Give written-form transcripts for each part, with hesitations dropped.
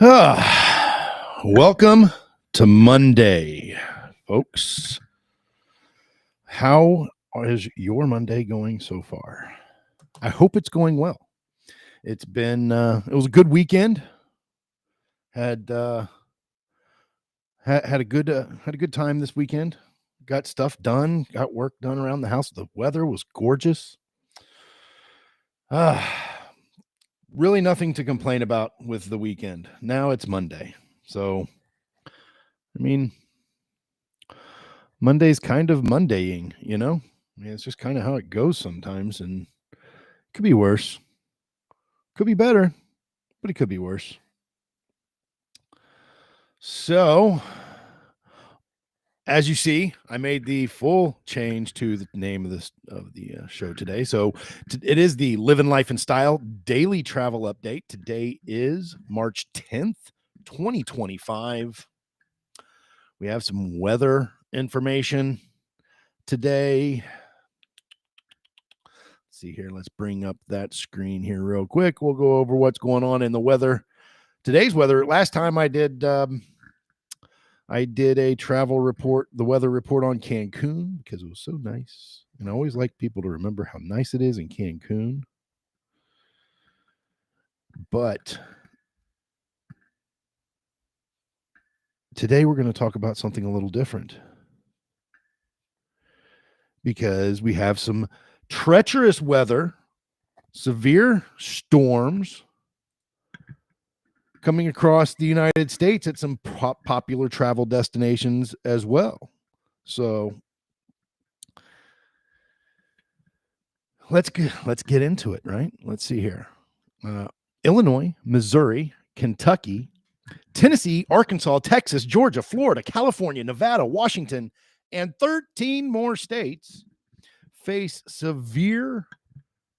Welcome to Monday, folks. How is your Monday going so far? I hope it's going well. It was a good weekend. Had had a good time this weekend. Got stuff done, got work done around the house. The weather was gorgeous. Really nothing to complain about with the weekend. Now it's Monday. So, I mean, Monday's kind of Mondaying, you know? I mean, it's just kind of how it goes sometimes, and it could be worse. Could be better, but it could be worse. So, as you see, I made the full change to the name of the show today. So it is the Livin Life N Style daily travel update. Today is March 10th, 2025. We have some weather information today. Let's see here. Let's bring up that screen here real quick. We'll go over what's going on in the weather. Today's weather. Last time I did a travel report, the weather report on Cancun, because it was so nice. And I always like people to remember how nice it is in Cancun. But today we're going to talk about something a little different, because we have some treacherous weather, severe storms coming across the United States at some popular travel destinations as well. So let's get into it, right? Let's see here. Illinois, Missouri, Kentucky, Tennessee, Arkansas, Texas, Georgia, Florida, California, Nevada, Washington, and 13 more states face severe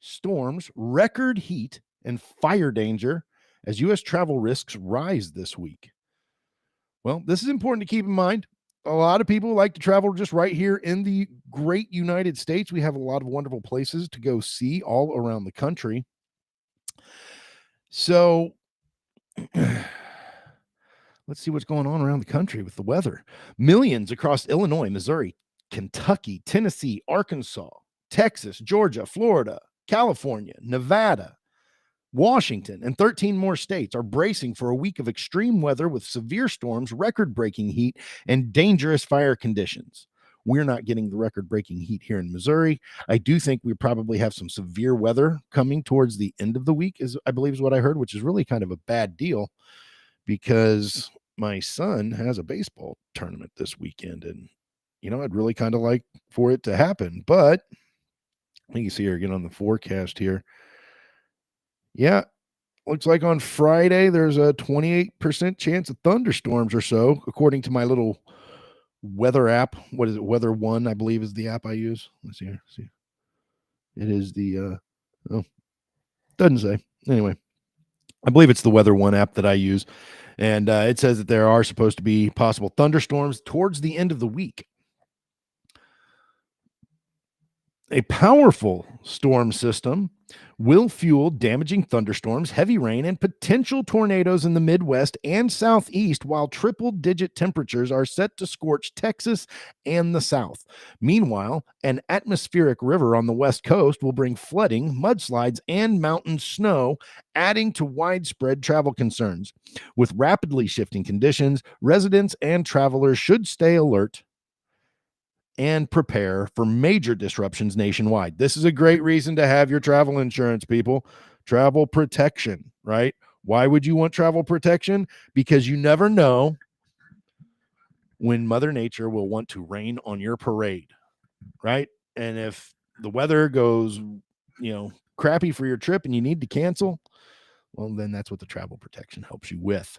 storms, record heat, and fire danger as U.S. travel risks rise this week. Well, this is important to keep in mind. A lot of people like to travel just right here in the great United States. We have a lot of wonderful places to go see all around the country. So let's see what's going on around the country with the weather. Millions across Illinois, Missouri, Kentucky, Tennessee, Arkansas, Texas, Georgia, Florida, California, Nevada, Washington, and 13 more states are bracing for a week of extreme weather with severe storms, record-breaking heat, and dangerous fire conditions. We're not getting the record-breaking heat here in Missouri. I do think we probably have some severe weather coming towards the end of the week, I believe is what I heard, which is really kind of a bad deal, because my son has a baseball tournament this weekend, and I'd really kind of like for it to happen. But you can see here again on the forecast here. Yeah, looks like on Friday there's a 28% chance of thunderstorms or so, according to my little weather app. What is it? Weather One, I believe, is the app I use. Let's see here. See, it is the doesn't say. Anyway, I believe it's the Weather One app that I use, and it says that there are supposed to be possible thunderstorms towards the end of the week. A powerful storm system will fuel damaging thunderstorms, heavy rain, and potential tornadoes in the Midwest and Southeast, while triple-digit temperatures are set to scorch Texas and the South. Meanwhile, an atmospheric river on the West Coast will bring flooding, mudslides, and mountain snow, adding to widespread travel concerns. With rapidly shifting conditions, residents and travelers should stay alert and prepare for major disruptions nationwide. This is a great reason to have your travel insurance, people. Travel protection, right? Why would you want travel protection? Because you never know when Mother Nature will want to rain on your parade, right? And if the weather goes, crappy for your trip and you need to cancel, well, then that's what the travel protection helps you with.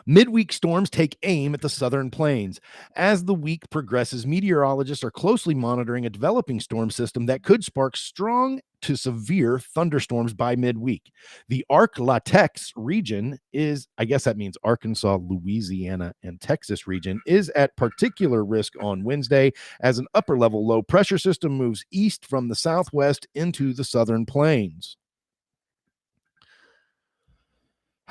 Midweek storms take aim at the southern plains. As the week progresses, meteorologists are closely monitoring a developing storm system that could spark strong to severe thunderstorms by midweek. The Arc-La-Tex region I guess that means Arkansas, Louisiana, and Texas region, is at particular risk on Wednesday as an upper-level low-pressure system moves east from the southwest into the southern plains.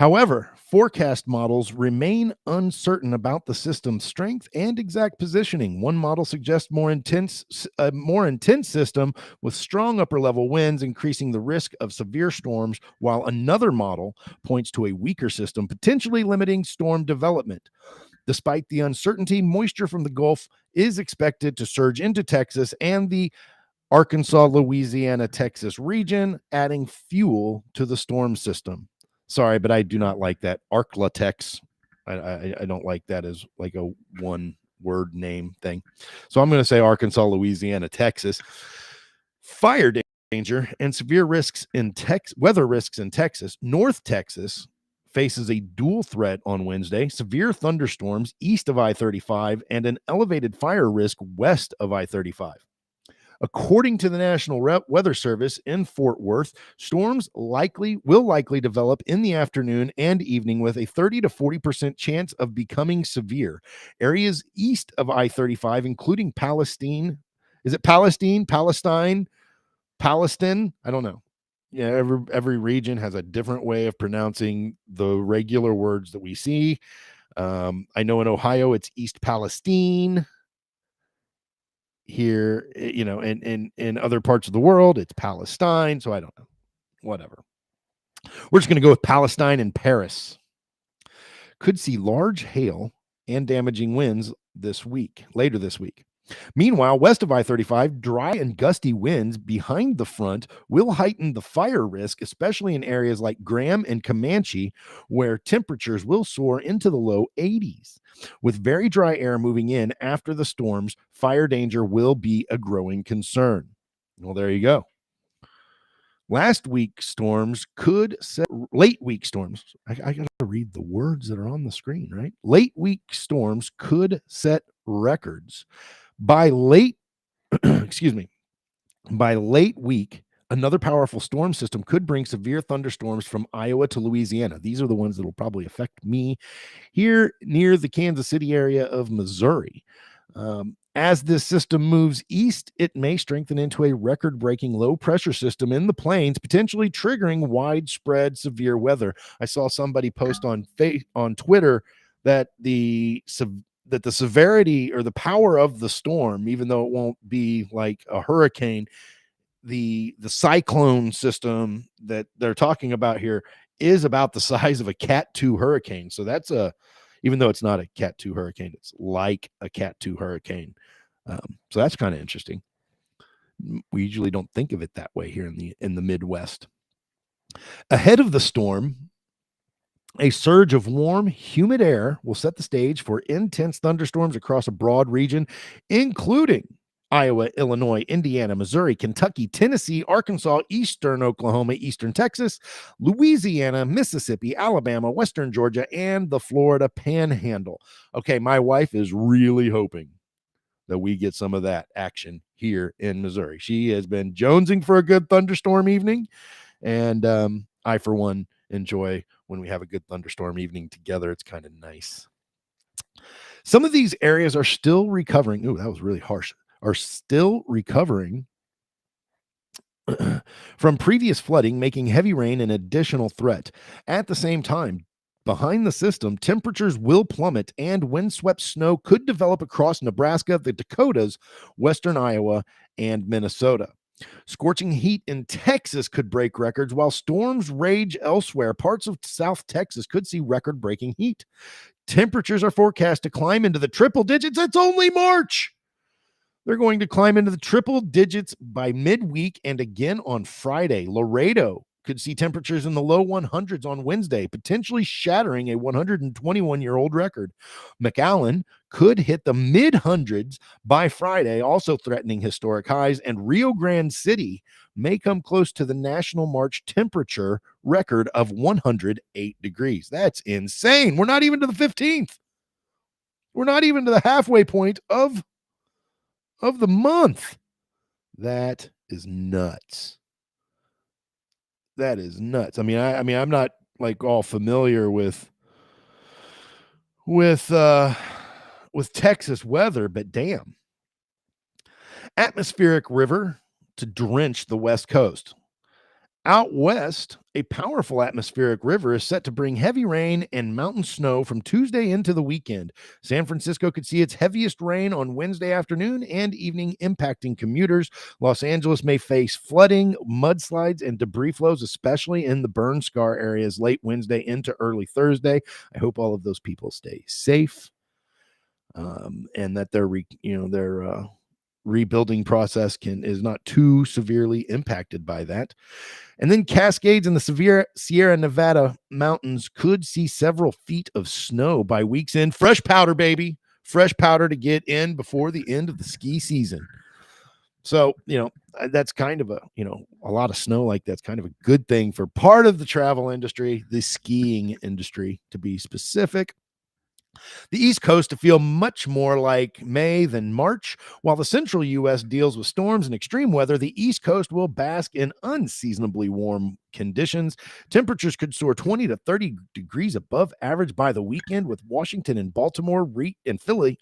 However, forecast models remain uncertain about the system's strength and exact positioning. One model suggests a more intense system with strong upper level winds, increasing the risk of severe storms, while another model points to a weaker system, potentially limiting storm development. Despite the uncertainty, moisture from the Gulf is expected to surge into Texas and the Arkansas, Louisiana, Texas region, adding fuel to the storm system. Sorry, but I do not like that. Arklatex. I don't like that as like a one word name thing. So I'm going to say Arkansas, Louisiana, Texas. Fire danger and severe risks in weather risks in Texas. North Texas faces a dual threat on Wednesday: severe thunderstorms east of I-35 and an elevated fire risk west of I-35. According to the National Weather Service in Fort Worth, storms will likely develop in the afternoon and evening with a 30 to 40% chance of becoming severe. Areas east of I-35, including Palestine, is it Palestine, Palestine, Palestine? I don't know. Yeah, every region has a different way of pronouncing the regular words that we see. I know in Ohio it's East Palestine. Here, in other parts of the world, it's Palestine. So I don't know. Whatever. We're just going to go with Palestine and Paris. Could see large hail and damaging winds later this week. Meanwhile, west of I-35, dry and gusty winds behind the front will heighten the fire risk, especially in areas like Graham and Comanche, where temperatures will soar into the low 80s. With very dry air moving in after the storms, fire danger will be a growing concern. Well, there you go. Late week storms. I got to read the words that are on the screen, right? Late week storms could set records. By late week, another powerful storm system could bring severe thunderstorms from Iowa to Louisiana. These are the ones that will probably affect me here near the Kansas City area of Missouri. As this system moves east, it may strengthen into a record-breaking low-pressure system in the plains, potentially triggering widespread severe weather. I saw somebody post on Twitter that the severity or the power of the storm, even though it won't be like a hurricane, the cyclone system that they're talking about here is about the size of a Cat 2 hurricane. So that's even though it's not a Cat 2 hurricane, it's like a Cat 2 hurricane. So that's kind of interesting. We usually don't think of it that way here in the Midwest. Ahead of the storm, a surge of warm, humid air will set the stage for intense thunderstorms across a broad region, including Iowa, Illinois, Indiana, Missouri, Kentucky, Tennessee, Arkansas, eastern Oklahoma, eastern Texas, Louisiana, Mississippi, Alabama, western Georgia, and the Florida Panhandle. Okay, my wife is really hoping that we get some of that action here in Missouri. She has been jonesing for a good thunderstorm evening, and I, for one, enjoy when we have a good thunderstorm evening together. It's kind of nice. Some of these areas are still recovering. Ooh, that was really harsh. Are still recovering from previous flooding, making heavy rain an additional threat. At the same time, behind the system, temperatures will plummet and windswept snow could develop across Nebraska, the Dakotas, western Iowa, and Minnesota. Scorching heat in Texas could break records while storms rage elsewhere. Parts of South Texas could see record-breaking heat. Temperatures are forecast to climb into the triple digits. It's only March. They're going to climb into the triple digits by midweek and again on Friday. Laredo could see temperatures in the low 100s on Wednesday, potentially shattering a 121-year-old record. McAllen could hit the mid-hundreds by Friday, also threatening historic highs, and Rio Grande City may come close to the national March temperature record of 108 degrees. That's insane. We're not even to the 15th. We're not even to the halfway point of the month. That is nuts. That is nuts. I mean, I'm not like all familiar with Texas weather, but damn. Atmospheric river to drench the West Coast. Out west, a powerful atmospheric river is set to bring heavy rain and mountain snow from Tuesday into the weekend. San Francisco could see its heaviest rain on Wednesday afternoon and evening, impacting commuters. Los Angeles may face flooding, mudslides, and debris flows, especially in the burn scar areas late Wednesday into early Thursday. I hope all of those people stay safe, and that their rebuilding process is not too severely impacted by that. And then Cascades and the severe Sierra Nevada mountains could see several feet of snow by week's end. Fresh powder, baby. Fresh powder to get in before the end of the ski season. So, that's kind of a lot of snow like that's kind of a good thing for part of the travel industry, the skiing industry to be specific. The East Coast to feel much more like May than March. While the central U.S. deals with storms and extreme weather, the East Coast will bask in unseasonably warm conditions. Temperatures could soar 20 to 30 degrees above average by the weekend, with Washington and Baltimore and Philly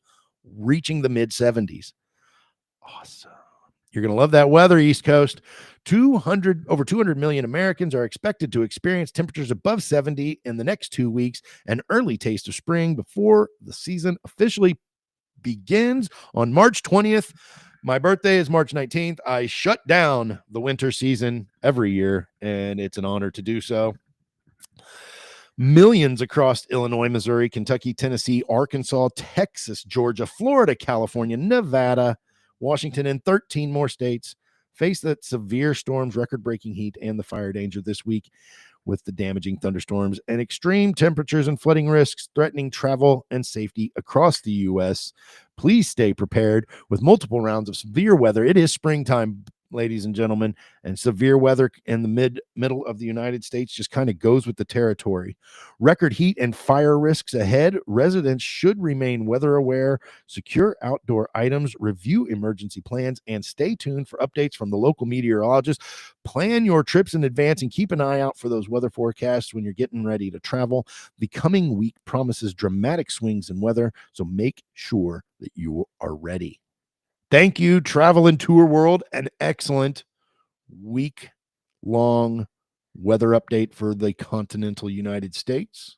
reaching the mid 70s. Awesome. You're going to love that weather, East Coast. Over 200 million Americans are expected to experience temperatures above 70 in the next 2 weeks, an early taste of spring before the season officially begins on March 20th. My birthday is March 19th. I shut down the winter season every year, and it's an honor to do so. Millions across Illinois, Missouri, Kentucky, Tennessee, Arkansas, Texas, Georgia, Florida, California, Nevada, Washington, and 13 more states face the severe storms, record-breaking heat, and the fire danger this week, with the damaging thunderstorms and extreme temperatures and flooding risks threatening travel and safety across the U.S. Please stay prepared with multiple rounds of severe weather. It is springtime, ladies and gentlemen, and severe weather in the middle of the United States just kind of goes with the territory. Record heat and fire risks ahead. Residents should remain weather aware, secure outdoor items, review emergency plans, and stay tuned for updates from the local meteorologist. Plan your trips in advance and keep an eye out for those weather forecasts when you're getting ready to travel. The coming week promises dramatic swings in weather, so make sure that you are ready. Thank you, Travel and Tour World. An excellent week-long weather update for the continental United States.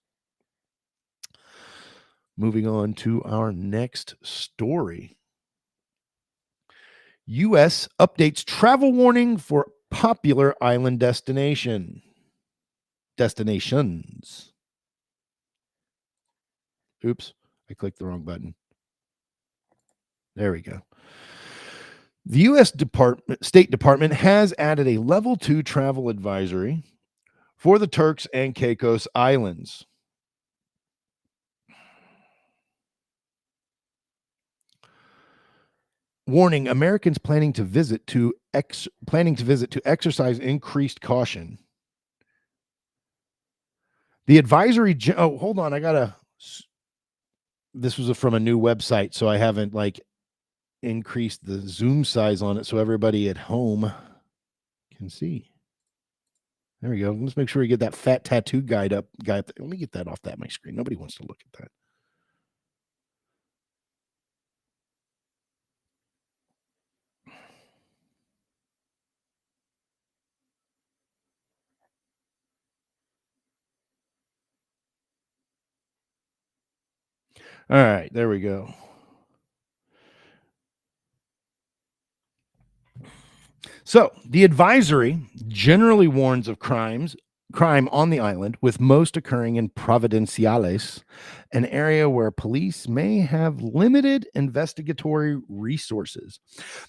Moving on to our next story. U.S. updates travel warning for popular island destinations. Oops, I clicked the wrong button. There we go. The U.S. State Department has added a level 2 travel advisory for the Turks and Caicos Islands. Warning: Americans planning to visit to exercise increased caution. The advisory. Oh, hold on. This was from a new website, so I haven't increased the zoom size on it so everybody at home can see. There we go. Let's make sure we get that fat tattoo guy up. Let me get that off my screen. Nobody wants to look at that. All right, there we go. So the advisory generally warns of crime on the island, with most occurring in Providenciales, an area where police may have limited investigatory resources.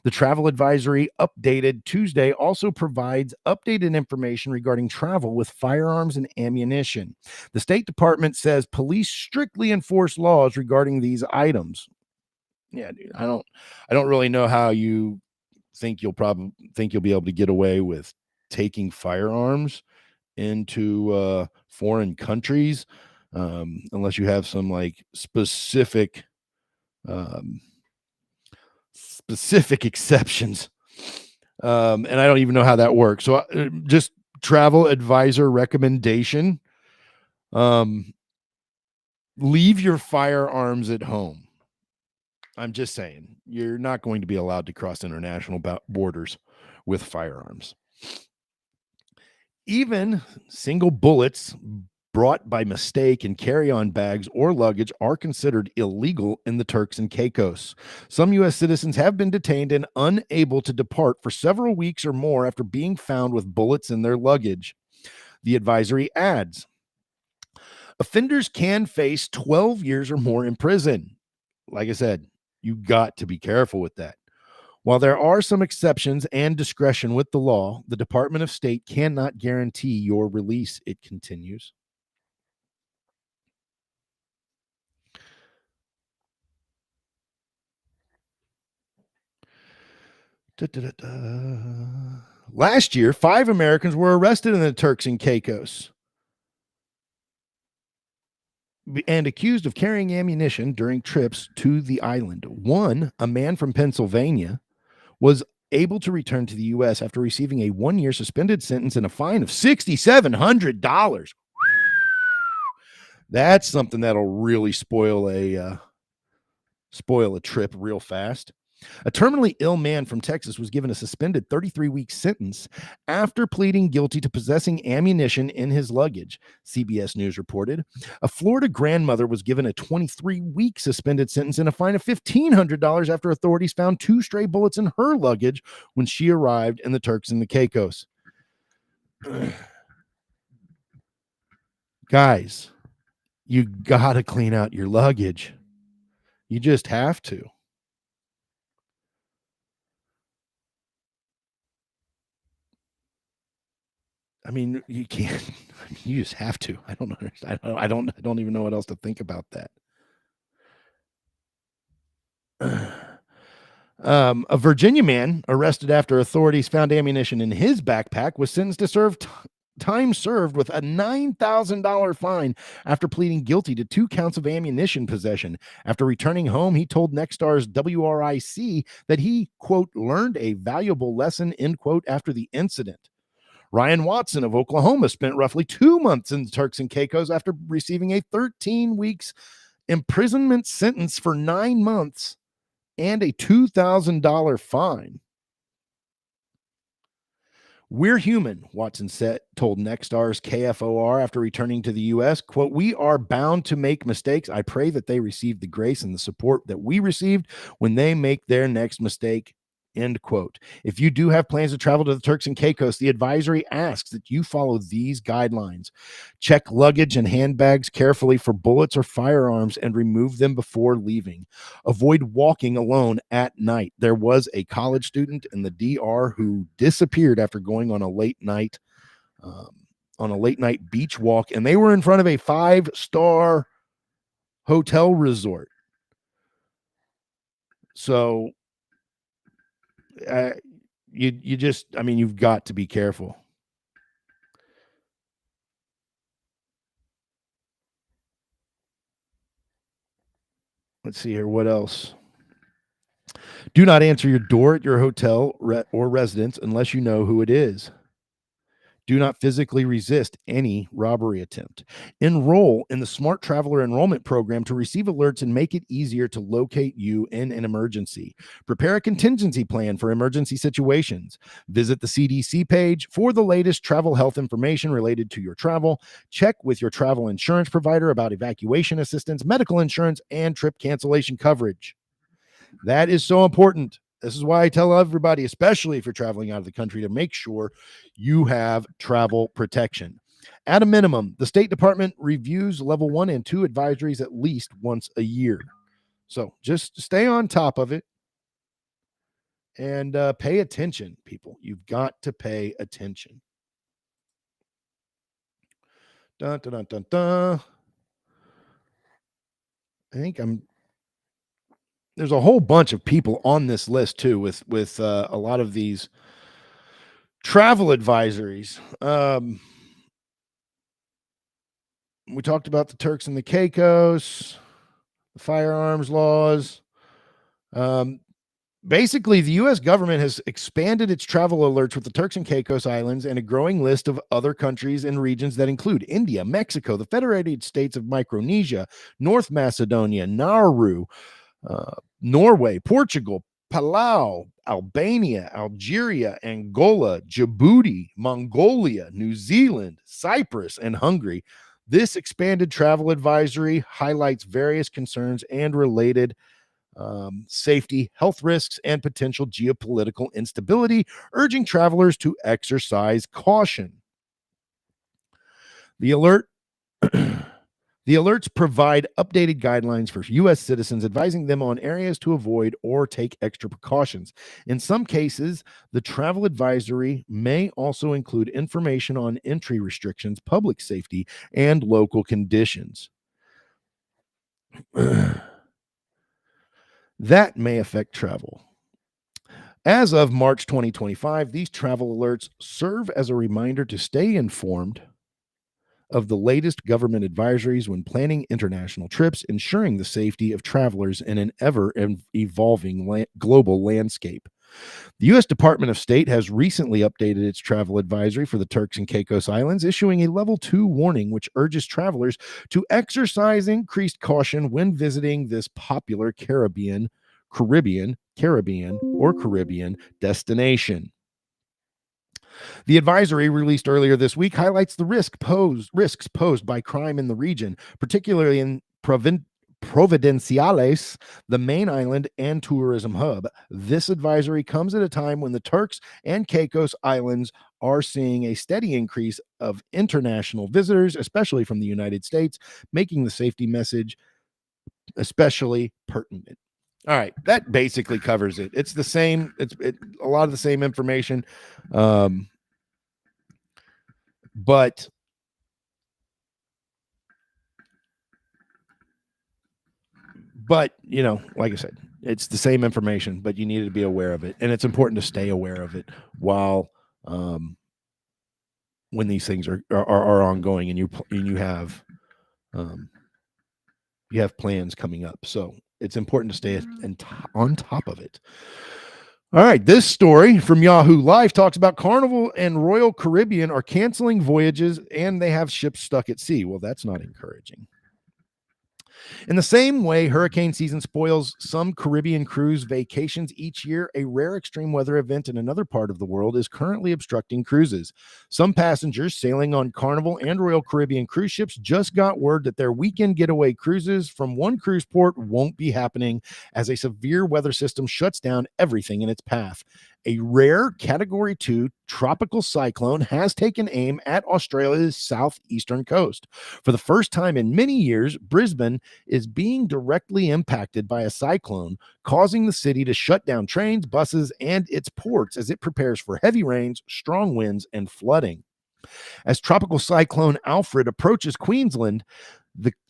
The travel advisory, updated Tuesday, also provides updated information regarding travel with firearms and ammunition. The State Department says police strictly enforce laws regarding these items. Yeah, dude, I don't really know how you think you'll be able to get away with taking firearms into foreign countries, unless you have some specific exceptions, and I don't even know how that works. So just travel advisor recommendation: leave your firearms at home. I'm just saying, you're not going to be allowed to cross international borders with firearms. Even single bullets brought by mistake in carry-on bags or luggage are considered illegal in the Turks and Caicos. Some U.S. citizens have been detained and unable to depart for several weeks or more after being found with bullets in their luggage. The advisory adds, offenders can face 12 years or more in prison. Like I said, you got to be careful with that. While there are some exceptions and discretion with the law, the Department of State cannot guarantee your release, it continues. Da, da, da, da. Last year, 5 Americans were arrested in the Turks and Caicos and accused of carrying ammunition during trips to the island. One, a man from Pennsylvania, was able to return to the U.S. after receiving a 1-year suspended sentence and a fine of $6,700. That's something that'll really spoil a trip real fast. A terminally ill man from Texas was given a suspended 33-week sentence after pleading guilty to possessing ammunition in his luggage, CBS News reported. A Florida grandmother was given a 23-week suspended sentence and a fine of $1,500 after authorities found 2 stray bullets in her luggage when she arrived in the Turks and the Caicos. Guys, you got to clean out your luggage. You just have to. I mean, you can't. You just have to. I don't know. I don't even know what else to think about that. A Virginia man arrested after authorities found ammunition in his backpack was sentenced to serve time served with a $9,000 fine after pleading guilty to 2 counts of ammunition possession. After returning home, he told Nextstar's WRIC that he, quote, learned a valuable lesson, end quote, after the incident. Ryan Watson of Oklahoma spent roughly 2 months in the Turks and Caicos after receiving a 13 weeks imprisonment sentence for 9 months and a $2,000 fine. We're human, Watson told Nextstar's KFOR after returning to the U.S. Quote, we are bound to make mistakes. I pray that they receive the grace and the support that we received when they make their next mistake. End quote. If you do have plans to travel to the Turks and Caicos, the advisory asks that you follow these guidelines. Check luggage and handbags carefully for bullets or firearms and remove them before leaving. Avoid walking alone at night. There was a college student in the DR who disappeared after going on a late night beach walk, and they were in front of a 5-star hotel resort. So you just, I mean, you've got to be careful. Let's see here. What else? Do not answer your door at your hotel or residence unless you know who it is. Do not physically resist any robbery attempt. Enroll in the Smart Traveler Enrollment Program to receive alerts and make it easier to locate you in an emergency. Prepare a contingency plan for emergency situations. Visit the CDC page for the latest travel health information related to your travel. Check with your travel insurance provider about evacuation assistance, medical insurance, and trip cancellation coverage. That is so important. This is why I tell everybody, especially if you're traveling out of the country, to make sure you have travel protection. At a minimum, the State Department reviews level 1 and 2 advisories at least once a year. So just stay on top of it and pay attention, people. You've got to pay attention. Dun, dun, dun, dun, dun. I think there's a whole bunch of people on this list too with a lot of these travel advisories. We talked about the Turks and the Caicos, the firearms laws. Basically, the U.S. government has expanded its travel alerts with the Turks and Caicos Islands and a growing list of other countries and regions that include India, Mexico, the Federated States of Micronesia, North Macedonia, Nauru, Norway, Portugal, Palau, Albania, Algeria, Angola, Djibouti, Mongolia, New Zealand, Cyprus, and Hungary. This expanded travel advisory highlights various concerns and related safety, health risks, and potential geopolitical instability, urging travelers to exercise caution. The alert The alerts provide updated guidelines for U.S. citizens, advising them on areas to avoid or take extra precautions. In some cases, the travel advisory may also include information on entry restrictions, public safety, and local conditions. That may affect travel. As of March 2025, these travel alerts serve as a reminder to stay informed of the latest government advisories when planning international trips, ensuring the safety of travelers in an ever evolving global landscape. The U.S. Department of State has recently updated its travel advisory for the Turks and Caicos Islands, issuing a level 2 warning, which urges travelers to exercise increased caution when visiting this popular Caribbean destination. The advisory released earlier this week highlights the risks posed by crime in the region, particularly in Providenciales, the main island and tourism hub. This advisory comes at a time when the Turks and Caicos Islands are seeing a steady increase of international visitors, especially from the United States, making the safety message especially pertinent. All right, that basically covers it. It's the same. It's a lot of the same information. But you know, like I said, it's the same information, but you need to be aware of it, and it's important to stay aware of it while when these things are ongoing, and you have plans coming up. So it's important to stay on top of it. All right, this story from Yahoo Life talks about Carnival and Royal Caribbean are canceling voyages, and they have ships stuck at sea. Well, that's not encouraging. In the same way hurricane season spoils some Caribbean cruise vacations each year, a rare extreme weather event in another part of the world is currently obstructing cruises. Some passengers sailing on Carnival and Royal Caribbean cruise ships just got word that their weekend getaway cruises from one cruise port won't be happening as a severe weather system shuts down everything in its path. A rare Category 2 tropical cyclone has taken aim at Australia's southeastern coast. For the first time in many years, Brisbane is being directly impacted by a cyclone, causing the city to shut down trains, buses, and its ports as it prepares for heavy rains, strong winds, and flooding. As Tropical Cyclone Alfred approaches Queensland,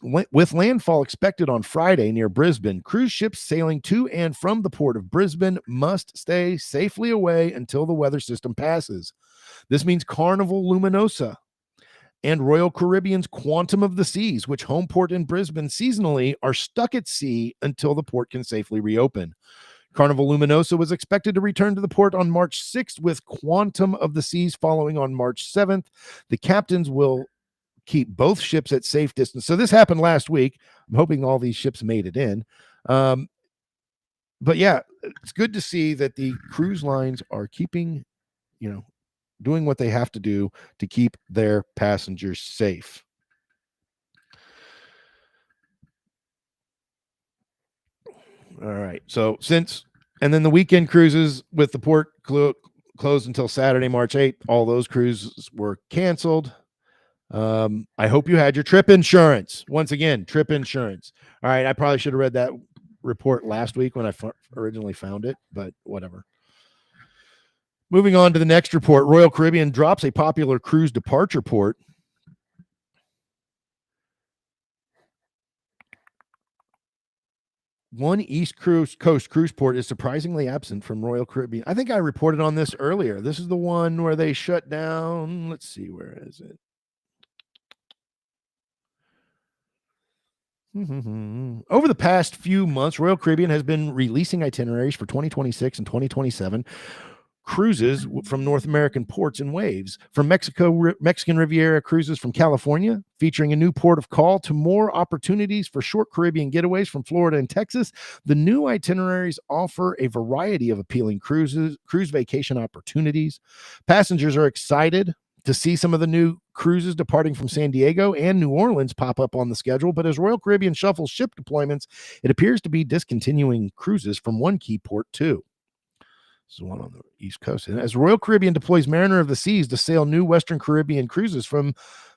with landfall expected on Friday near Brisbane, cruise ships sailing to and from the port of Brisbane must stay safely away until the weather system passes. This means Carnival Luminosa and Royal Caribbean's Quantum of the Seas, which home port in Brisbane seasonally, are stuck at sea until the port can safely reopen. Carnival Luminosa was expected to return to the port on March 6th, with Quantum of the Seas following on March 7th. The captains will keep both ships at safe distance. So this happened last week. I'm hoping all these ships made it in. But yeah, it's good to see that the cruise lines are keeping, doing what they have to do to keep their passengers safe. All right. So and then the weekend cruises with the port closed until Saturday, March 8th. All those cruises were canceled. I hope you had your trip insurance. Once again, trip insurance. All right. I probably should have read that report last week when I originally found it, but whatever. Moving on to the next report, Royal Caribbean drops a popular cruise departure port. One East Coast cruise port is surprisingly absent from Royal Caribbean. I think I reported on this earlier. This is the one where they shut down. Let's see, where is it? Over the past few months, Royal Caribbean has been releasing itineraries for 2026 and 2027 cruises from North American ports and waves. From Mexican Riviera cruises from California, featuring a new port of call, to more opportunities for short Caribbean getaways from Florida and Texas, the new itineraries offer a variety of appealing cruise vacation opportunities. Passengers are excited to see some of the new cruises departing from San Diego and New Orleans pop up on the schedule, but as Royal Caribbean shuffles ship deployments, it appears to be discontinuing cruises from one key port too. This is one on the East Coast. And as Royal Caribbean deploys Mariner of the Seas to sail new Western Caribbean cruises from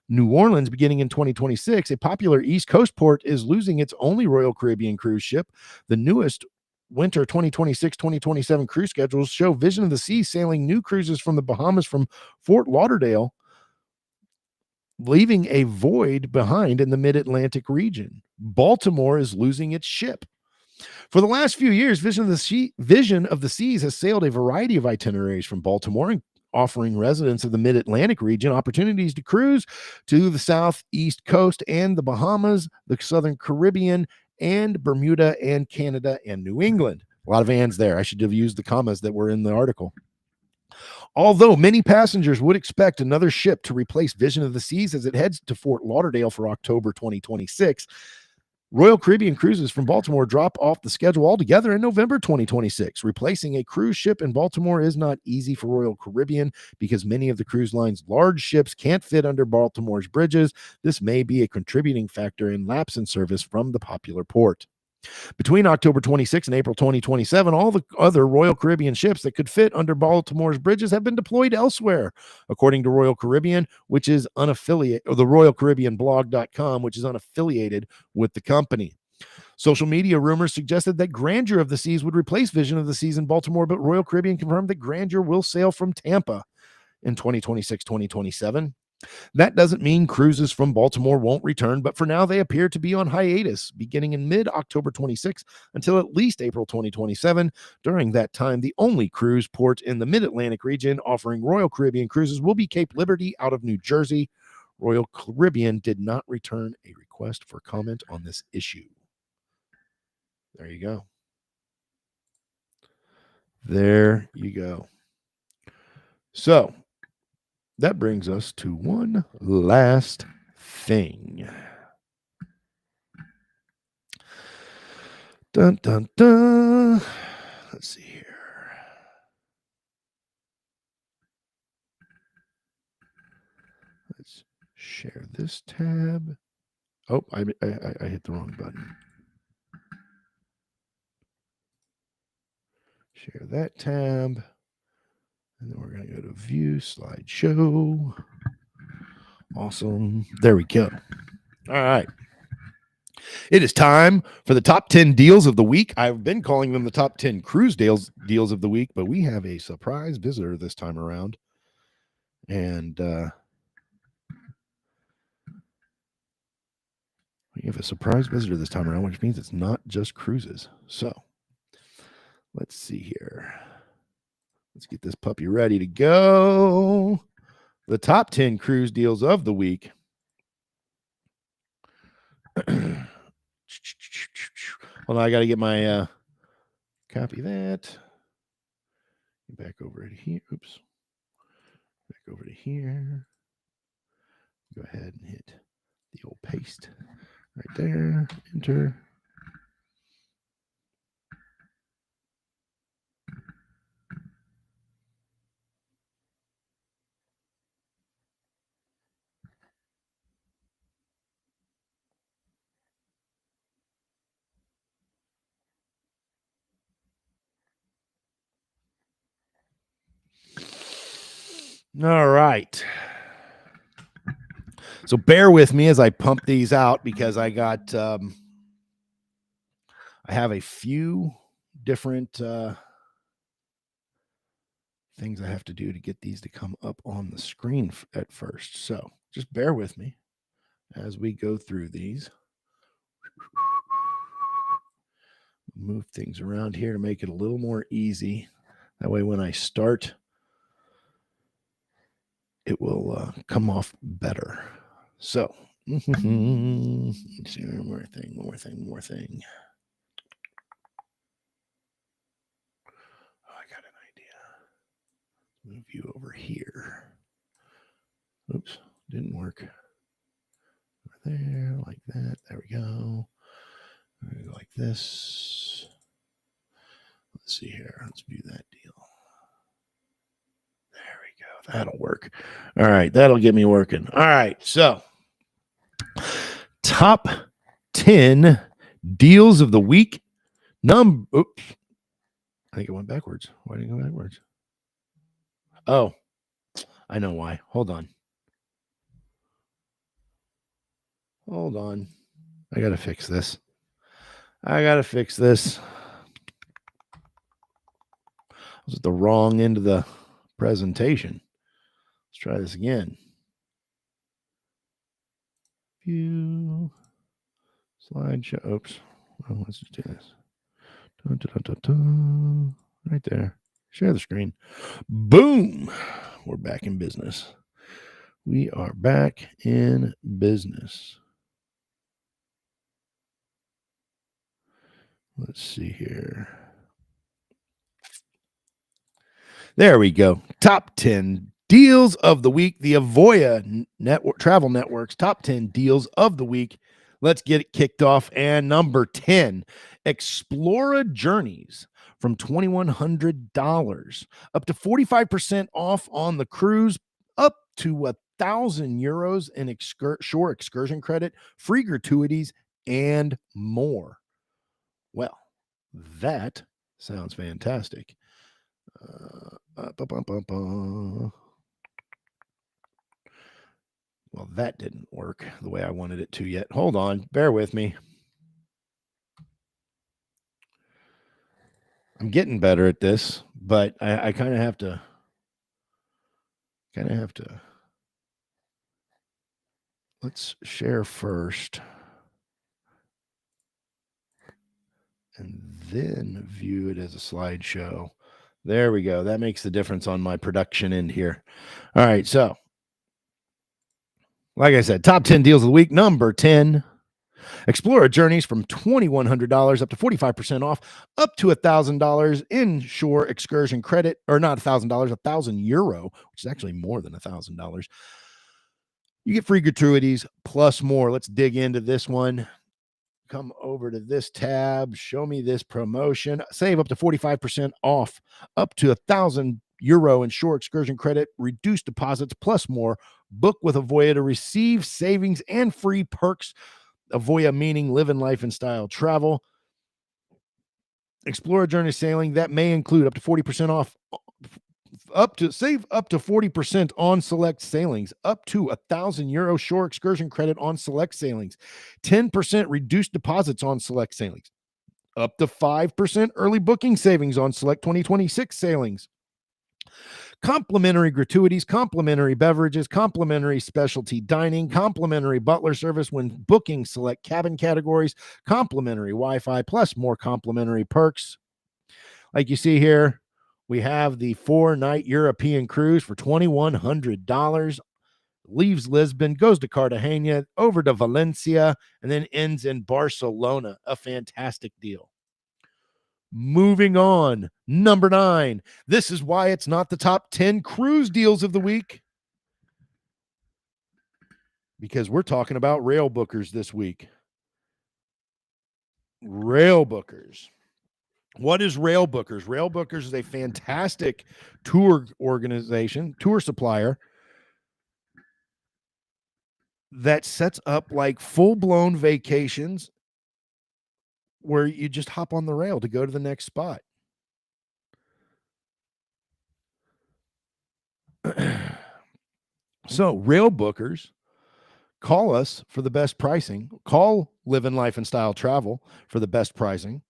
New Orleans beginning in 2026, a popular East Coast port is losing its only Royal Caribbean cruise ship. The newest winter 2026-2027 cruise schedules show Vision of the Seas sailing new cruises from the Bahamas from Fort Lauderdale, leaving a void behind in the mid-Atlantic region. Baltimore is losing its ship. For the last few years, Vision of the Seas has sailed a variety of itineraries from Baltimore, offering residents of the mid-Atlantic region opportunities to cruise to the southeast coast and the Bahamas, the Southern Caribbean, and Bermuda and Canada and New England. A lot of ands there. I should have used the commas that were in the article. Although many passengers would expect another ship to replace Vision of the Seas as it heads to Fort Lauderdale for October 2026, Royal Caribbean cruises from Baltimore drop off the schedule altogether in November 2026. Replacing a cruise ship in Baltimore is not easy for Royal Caribbean because many of the cruise line's large ships can't fit under Baltimore's bridges. This may be a contributing factor in lapse in service from the popular port. Between October 26 and April 2027, all the other Royal Caribbean ships that could fit under Baltimore's bridges have been deployed elsewhere, according to Royal Caribbean, which is unaffiliated, or the RoyalCaribbeanBlog.com, which is unaffiliated with the company. Social media rumors suggested that Grandeur of the Seas would replace Vision of the Seas in Baltimore, but Royal Caribbean confirmed that Grandeur will sail from Tampa in 2026-2027. That doesn't mean cruises from Baltimore won't return, but for now they appear to be on hiatus beginning in mid-October 26 until at least April 2027. During that time, the only cruise port in the mid-Atlantic region offering Royal Caribbean cruises will be Cape Liberty out of New Jersey. Royal Caribbean did not return a request for comment on this issue. There you go. There you go. So that brings us to one last thing. Dun, dun, dun. Let's see here. Let's share this tab. Oh, I hit the wrong button. Share that tab. And then we're going to go to view slideshow. Awesome. There we go. All right. It is time for the top 10 deals of the week. I've been calling them the top 10 cruise deals of the week, but we have a surprise visitor this time around. And we have a surprise visitor this time around, which means it's not just cruises. So let's see here. Let's get this puppy ready to go. The top 10 cruise deals of the week. Hold on, I got to get my copy that. Back over to here. Oops. Back over to here. Go ahead and hit the old paste right there. Enter. All right. So bear with me as I pump these out because I got, I have a few different things I have to do to get these to come up on the screen at first. So just bear with me as we go through these. Move things around here to make it a little more easy. That way when I start, it will come off better. So, let's see, one more thing. Oh, I got an idea. Move you over here. Oops, didn't work. Over there, like that. There we go. We're going to go like this. Let's see here. Let's view that deal. There we go. That'll work. All right. That'll get me working. All right. So, top 10 deals of the week. Oops. I think it went backwards. Why did it go backwards? Oh, I know why. Hold on. I got to fix this. I was at the wrong end of the presentation. Let's try this again. View. Slideshow. Oops. Well, let's just do this. Dun, dun, dun, dun. Right there. Share the screen. Boom. We're back in business. We are back in business. Let's see here. There we go. Top 10 deals of the week. The Avoya network, Travel Network's top 10 deals of the week. Let's get it kicked off. And number 10, Explora Journeys from $2,100 up to 45% off on the cruise, up to €1,000 in shore excursion credit, free gratuities, and more. Well, that sounds fantastic. Well, that didn't work the way I wanted it to yet. Hold on. Bear with me. I'm getting better at this, but I kind of have to. Let's share first. And then view it as a slideshow. There we go. That makes the difference on my production end here. All right. So, like I said, top 10 deals of the week. Number 10, Explora Journeys from $2,100 up to 45% off, up to $1,000 inshore excursion credit, or not $1,000, €1,000, which is actually more than $1,000. You get free gratuities plus more. Let's dig into this one. Come over to this tab, show me this promotion, save up to 45% off, up to €1,000 in shore excursion credit, reduced deposits plus more. Book with Avoya to receive savings and free perks. Avoya meaning Livin Life N Style travel. Explora Journey sailing that may include up to 40% off, save up to 40% on select sailings, up to €1,000 shore excursion credit on select sailings, 10% reduced deposits on select sailings, up to 5% early booking savings on select 2026 sailings, complimentary gratuities, complimentary beverages, complimentary specialty dining, complimentary butler service when booking select cabin categories, complimentary Wi-Fi, plus more complimentary perks. Like you see here, we have the 4-night European cruise for $2,100. Leaves Lisbon, goes to Cartagena, over to Valencia, and then ends in Barcelona. A fantastic deal. Moving on, number 9. This is why it's not the top 10 cruise deals of the week, because we're talking about rail bookers this week. Rail bookers. What is Rail Bookers? Rail Bookers is a fantastic tour organization, tour supplier that sets up like full-blown vacations where you just hop on the rail to go to the next spot. So, Rail Bookers, call us for the best pricing. Call Livin Life N Style Travel for the best pricing.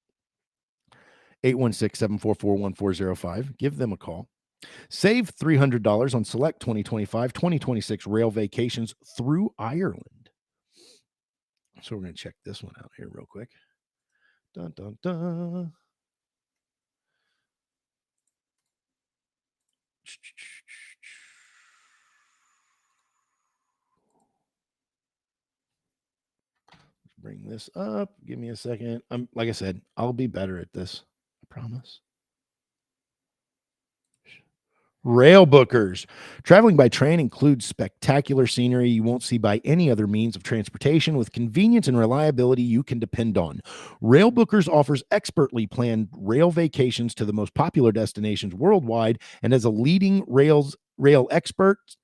816-744-1405. Give them a call. Save $300 on select 2025, 2026 rail vacations through Ireland. So we're going to check this one out here real quick. Dun, dun, dun. Let's bring this up. Give me a second. Like I said, I'll be better at this. I promise. Rail bookers. Traveling by train includes spectacular scenery you won't see by any other means of transportation with convenience and reliability you can depend on. Rail bookers offers expertly planned rail vacations to the most popular destinations worldwide, and as leading rail experts,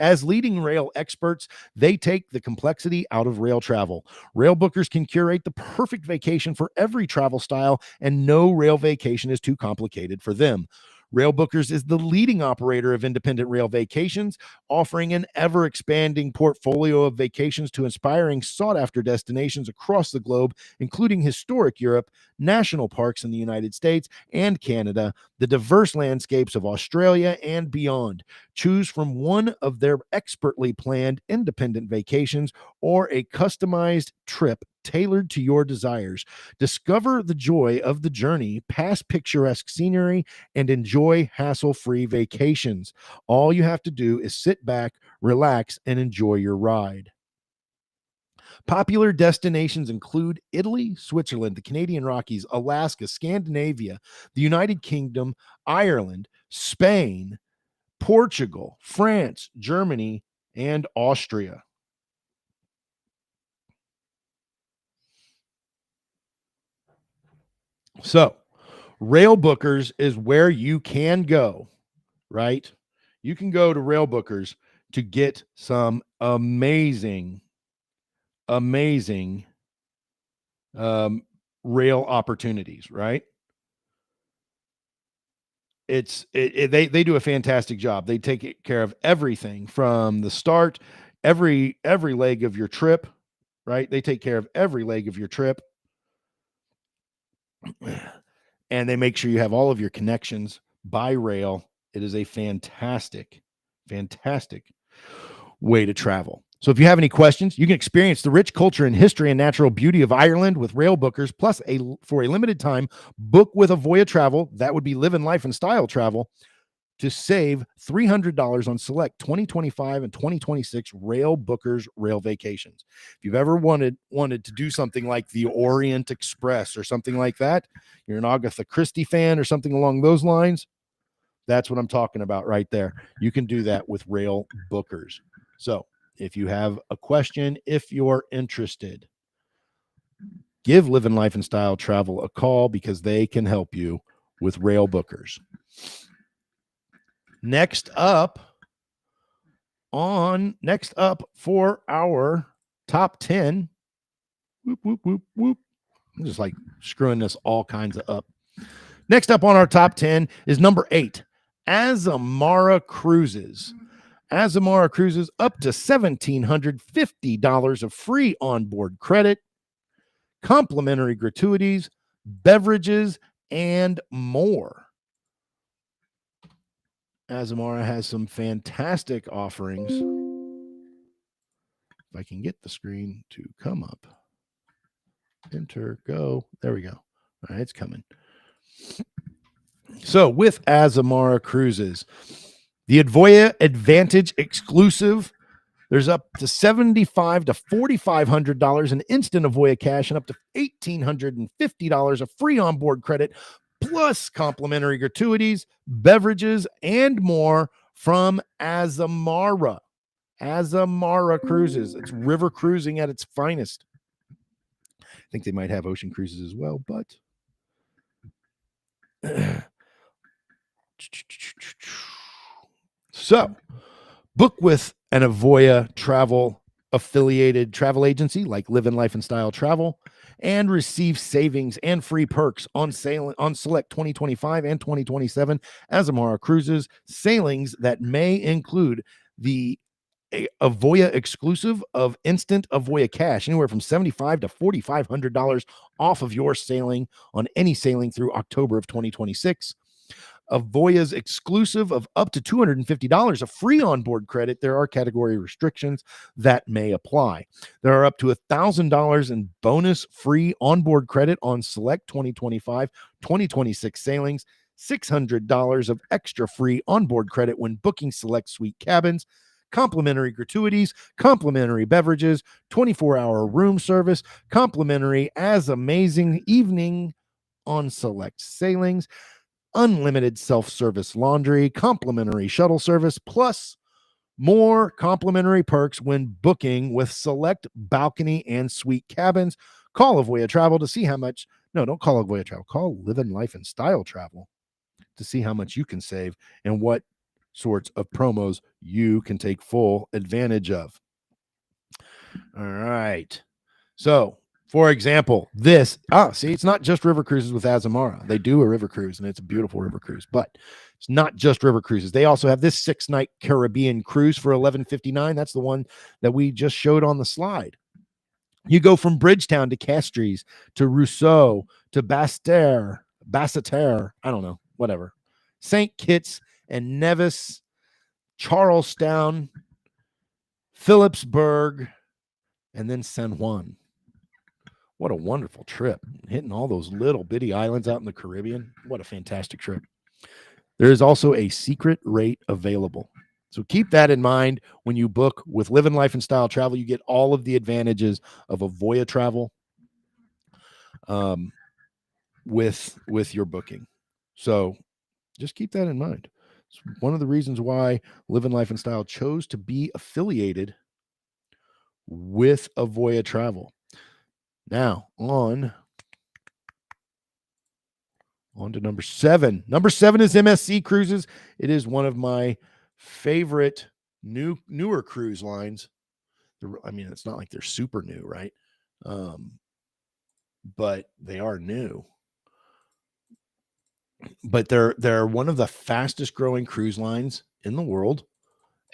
they take the complexity out of rail travel. Rail bookers can curate the perfect vacation for every travel style, and no rail vacation is too complicated for them. Rail Bookers is the leading operator of independent rail vacations, offering an ever expanding portfolio of vacations to inspiring, sought after destinations across the globe, including historic Europe, national parks in the United States and Canada, the diverse landscapes of Australia, and beyond. Choose from one of their expertly planned independent vacations or a customized trip tailored to your desires. Discover the joy of the journey past picturesque scenery and enjoy hassle-free vacations. All you have to do is sit back, relax, and enjoy your ride. Popular destinations include Italy, Switzerland, the Canadian Rockies, Alaska, Scandinavia, the United Kingdom, Ireland, Spain, Portugal, France, Germany, and Austria. So, Rail Bookers is where you can go, right? You can go to Rail Bookers to get some amazing um, rail opportunities, right? They do a fantastic job. They take care of everything from the start, every leg of your trip, right? They take care of every leg of your trip, and they make sure you have all of your connections by rail. It is a fantastic way to travel. So if you have any questions, you can experience the rich culture and history and natural beauty of Ireland with Rail Bookers, plus for a limited time, book with Avoya Travel. That would be Livin Life N Style travel to save $300 on select 2025 and 2026 Rail Bookers rail vacations. If you've ever wanted to do something like the Orient Express or something like that, you're an Agatha Christie fan or something along those lines, that's what I'm talking about right there. You can do that with Rail Bookers. So if you have a question, if you're interested, give Livin Life N Style Travel a call because they can help you with Rail Bookers. Next up for our top 10. Whoop, whoop, whoop, whoop. I'm just like screwing this all kinds of up. Next up on our top 10 is number 8, Azamara Cruises. Azamara Cruises up to $1,750 of free onboard credit, complimentary gratuities, beverages, and more. Azamara has some fantastic offerings. If I can get the screen to come up. Enter, go. There we go. All right, it's coming. So with Azamara Cruises, the Avoya Advantage exclusive, there's up to $7,500 to $4,500 in instant Avoya cash and up to $1,850 of free onboard credit, plus complimentary gratuities, beverages, and more from Azamara. Azamara Cruises. It's river cruising at its finest. I think they might have ocean cruises as well, but so book with an Avoya travel affiliated travel agency like Livin Life N Style Travel and receive savings and free perks on select 2025 and 2027 Azamara Cruises sailings that may include the Avoya exclusive of instant Avoya cash, anywhere from $75 to $4,500 off of your sailing on any sailing through October of 2026. Avoya's exclusive of up to $250 of free onboard credit. There are category restrictions that may apply. There are up to $1,000 in bonus free onboard credit on select 2025, 2026 sailings, $600 of extra free onboard credit when booking select suite cabins, complimentary gratuities, complimentary beverages, 24-hour room service, complimentary as amazing evening on select sailings. unlimited self-service laundry, complimentary shuttle service, plus more complimentary perks when booking with select balcony and suite cabins. Call Avoya Travel to see how much. No, don't call Avoya Travel. Call Livin Life N Style Travel to see how much you can save and what sorts of promos you can take full advantage of. All right. So, for example, it's not just river cruises with Azamara. They do a river cruise, and it's a beautiful river cruise, but it's not just river cruises. They also have this 6-night Caribbean cruise for $11.59. That's the one that we just showed on the slide. You go from Bridgetown to Castries to Rousseau to Basseterre, I don't know, whatever. St. Kitts and Nevis, Charlestown, Phillipsburg, and then San Juan. What a wonderful trip. Hitting all those little bitty islands out in the Caribbean. What a fantastic trip. There is also a secret rate available. So keep that in mind when you book with Livin Life N Style Travel. You get all of the advantages of Avoya Travel with your booking. So just keep that in mind. It's one of the reasons why Livin Life N Style chose to be affiliated with Avoya Travel. Now, on to number 7. Number 7 is MSC Cruises. It is one of my favorite newer cruise lines. I mean, it's not like they're super new, right? But they are new. But they're one of the fastest growing cruise lines in the world,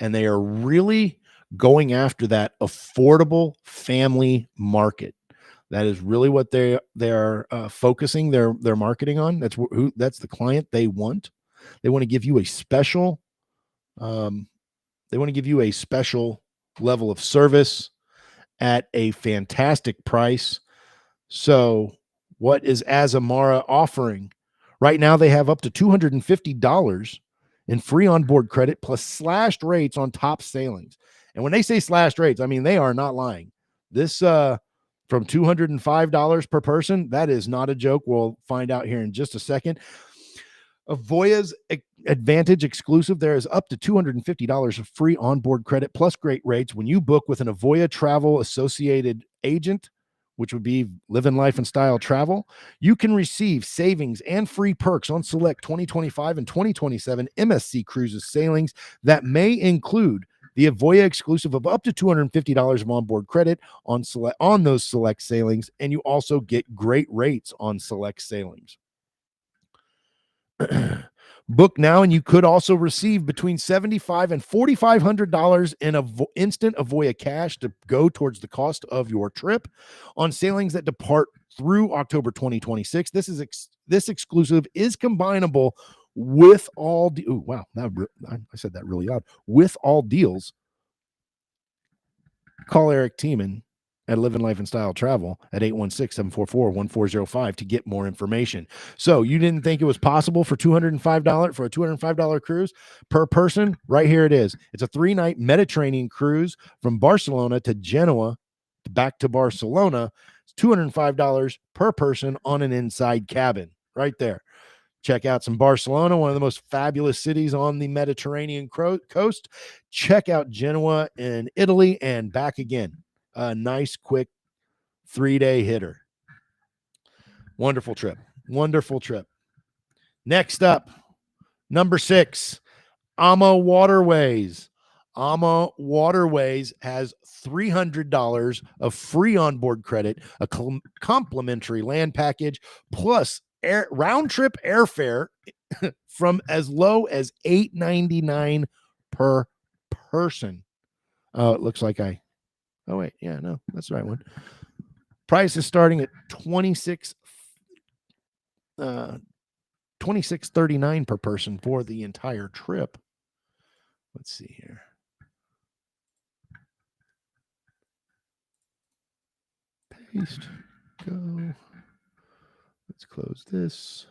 and they are really going after that affordable family market. That is really what they're focusing their marketing on. That's the client they want. They want to give you a special level of service at a fantastic price. So what is Azamara offering? Right now they have up to $250 in free onboard credit plus slashed rates on top sailings. And when they say slashed rates, I mean they are not lying. This from $205 per person, that is not a joke. We'll find out here in just a second. Avoya's Advantage exclusive, there is up to $250 of free onboard credit plus great rates when you book with an Avoya Travel associated agent, which would be Livin Life N Style Travel. You can receive savings and free perks on select 2025 and 2027 MSC Cruises sailings that may include the Avoya exclusive of up to $250 of onboard credit on those select sailings, and you also get great rates on select sailings. Book now, and you could also receive between $7,500 and $4,500 in instant Avoya cash to go towards the cost of your trip on sailings that depart through October 2026. This exclusive is combinable with all. I said that really loud. With all deals. Call Eric Tiemann at Livin Life N Style Travel at 816-744-1405 to get more information. So you didn't think it was possible for $205 cruise per person? Right here it is. It's a 3-night Mediterranean cruise from Barcelona to Genoa back to Barcelona. It's $205 per person on an inside cabin right there. Check out some Barcelona, one of the most fabulous cities on the Mediterranean coast. Check out Genoa in Italy and back again. A nice, quick 3-day hitter. Wonderful trip. Next up, number 6, AMA Waterways. AMA Waterways has $300 of free onboard credit, a complimentary land package, plus round trip airfare from as low as $8.99 per person. It looks like oh wait, yeah, no, that's the right one. Price is starting at $26.39 per person for the entire trip. Let's see here. Paste. Go. Let's close this.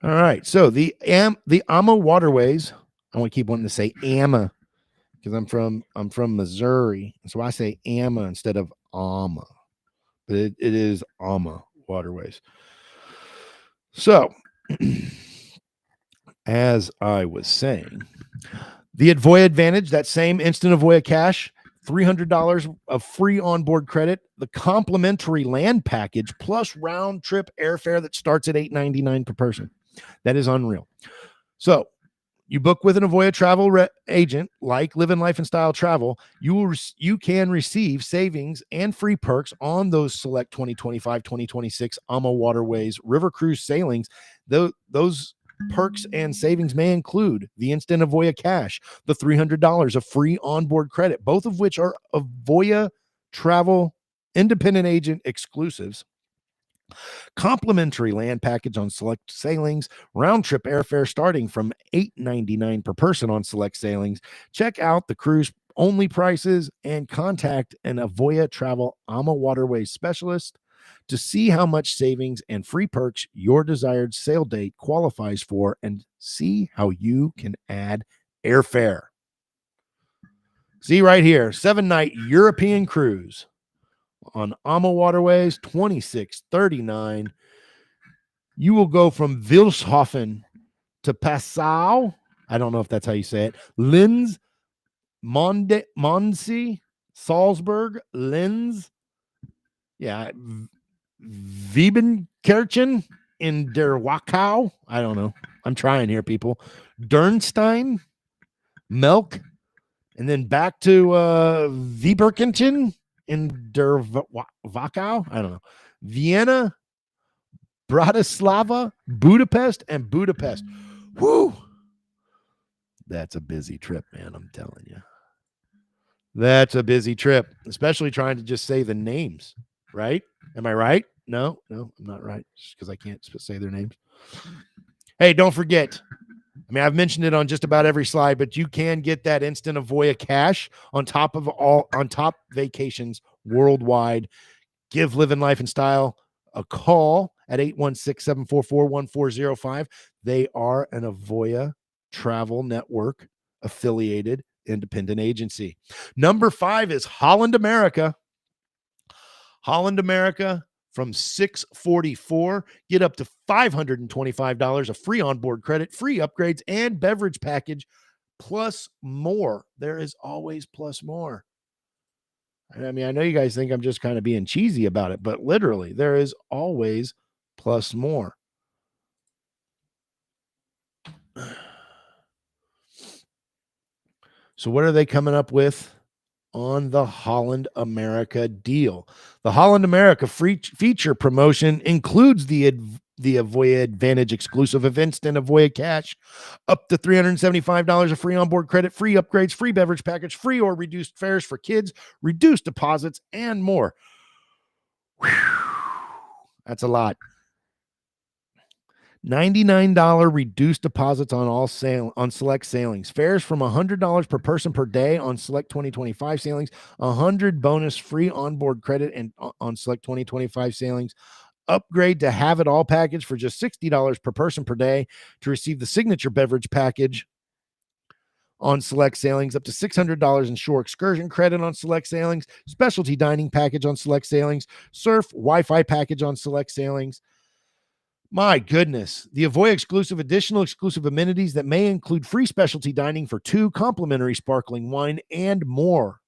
All right. So the AMA Waterways. I want to keep wanting to say AMA because I'm from Missouri, so I say AMA instead of AMA. But it is AMA Waterways. So As I was saying, the Avoya Advantage, that same instant Avoya cash, $300 of free onboard credit, the complimentary land package, plus round trip airfare that starts at $8.99 per person. That is unreal. So you book with an Avoya travel agent like Livin Life N Style Travel, you can receive savings and free perks on those select 2025, 2026 AMA Waterways river cruise sailings. Those perks and savings may include the instant Avoya cash, the $300 of free onboard credit, both of which are Avoya travel independent agent exclusives, complimentary land package on select sailings, round trip airfare starting from $8.99 per person on select sailings. Check out the cruise only prices and contact an Avoya Travel AMA Waterways specialist to see how much savings and free perks your desired sail date qualifies for and see how you can add airfare. See right here, 7-night European cruise on AMA Waterways, $26.39. You will go from Wilshofen to Passau. I don't know if that's how you say it. Linz, Mondsee, Salzburg, Linz. Yeah. Wiebenkirchen in der Wachau. I don't know. I'm trying here, people. Dernstein, Melk, and then back to Wieberkirchen in der Wachau. I don't know. Vienna, Bratislava, Budapest, and Budapest. Whoo! That's a busy trip, man. I'm telling you. That's a busy trip, especially trying to just say the names, right? Am I right? No, I'm not right, just because I can't say their names. Hey, don't forget. I mean, I've mentioned it on just about every slide, but you can get that instant Avoya cash on top vacations worldwide. Give Livin Life N Style a call at 816-744-1405. They are an Avoya Travel Network affiliated independent agency. Number 5 is Holland America. Holland America from $644, get up to $525 of free onboard credit, free upgrades, and beverage package, plus more. There is always plus more. I mean, I know you guys think I'm just kind of being cheesy about it, but literally, there is always plus more. So what are they coming up with on the Holland America deal? The Holland America feature promotion includes the Avoya Advantage exclusive events and Avoya Cash, up to $375 of free onboard credit, free upgrades, free beverage package, free or reduced fares for kids, reduced deposits, and more. Whew. That's a lot. $99 reduced deposits on select sailings. Fares from $100 per person per day on select 2025 sailings. 100 bonus free onboard credit and on select 2025 sailings. Upgrade to have it all package for just $60 per person per day to receive the signature beverage package on select sailings, up to $600 in shore excursion credit on select sailings, specialty dining package on select sailings, surf Wi-Fi package on select sailings. My goodness, the Avoya additional exclusive amenities that may include free specialty dining for 2, complimentary sparkling wine, and more.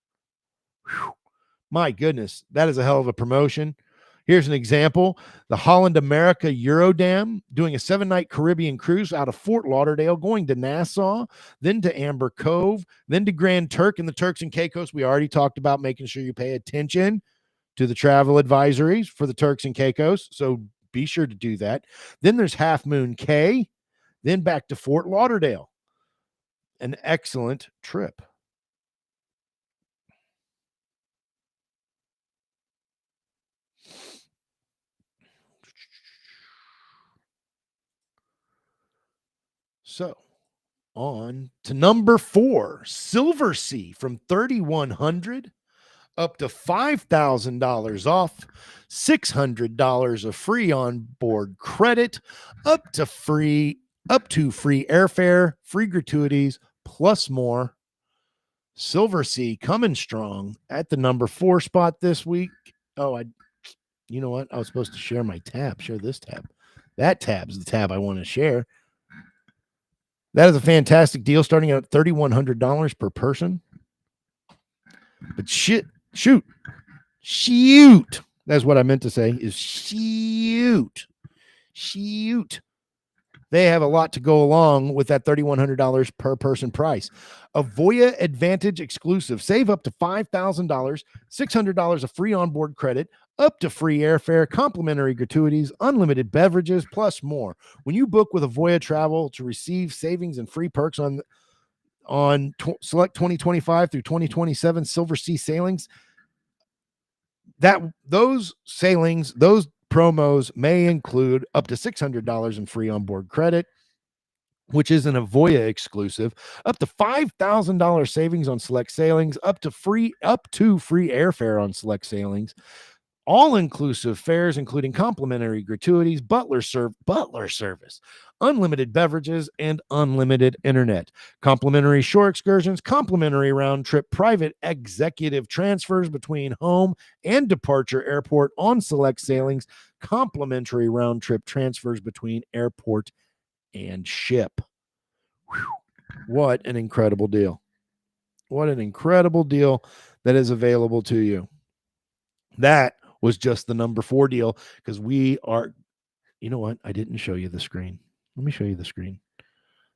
Whew. My goodness, that is a hell of a promotion. Here's an example. The Holland America Eurodam doing a 7-night Caribbean cruise out of Fort Lauderdale, going to Nassau, then to Amber Cove, then to Grand Turk and the Turks and Caicos. We already talked about making sure you pay attention to the travel advisories for the Turks and Caicos. So be sure to do that. Then there's Half Moon Cay, then back to Fort Lauderdale. An excellent trip. So on to number 4, Silver Sea from $3,100 up to $5,000 off, $600 of free onboard credit, up to free airfare, free gratuities, plus more. Silver Sea coming strong at the number 4 spot this week. Oh, you know what? I was supposed to share this tab. That tab's the tab I want to share. That is a fantastic deal starting at $3,100 per person. But shoot. That's what I meant to say is shoot. They have a lot to go along with that $3,100 per person price. Avoya Advantage exclusive. Save up to $5,000, $600 of free onboard credit, up to free airfare, complimentary gratuities, unlimited beverages, plus more. When you book with Avoya Travel to receive savings and free perks on select 2025 through 2027 Silver Sea sailings, those promos may include up to $600 in free onboard credit, which is an Avoya exclusive, up to $5,000 savings on select sailings, up to free airfare on select sailings, all-inclusive fares, including complimentary gratuities, butler service, unlimited beverages, and unlimited internet, complimentary shore excursions, complimentary round-trip private executive transfers between home and departure airport on select sailings, complimentary round-trip transfers between airport and ship. Whew. What an incredible deal. What an incredible deal that is available to you. That was just the number 4 deal because we are, you know what? I didn't show you the screen. Let me show you the screen.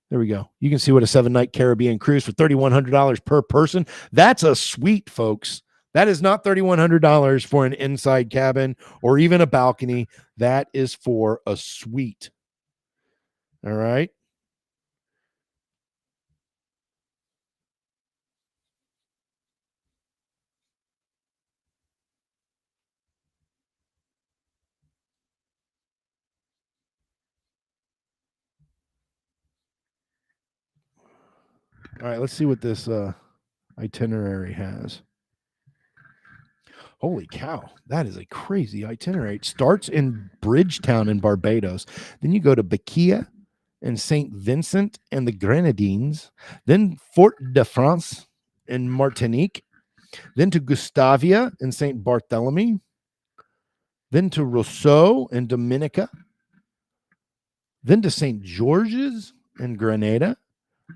There we go. You can see what a 7-night Caribbean cruise for $3,100 per person. That's a suite, folks. That is not $3,100 for an inside cabin or even a balcony. That is for a suite. All right. All right, let's see what this itinerary has. Holy cow, that is a crazy itinerary. It starts in Bridgetown in Barbados. Then you go to Bakia and St. Vincent and the Grenadines. Then Fort de France in Martinique. Then to Gustavia and St. Barthélemy. Then to Rousseau in Dominica. Then to St. George's in Grenada.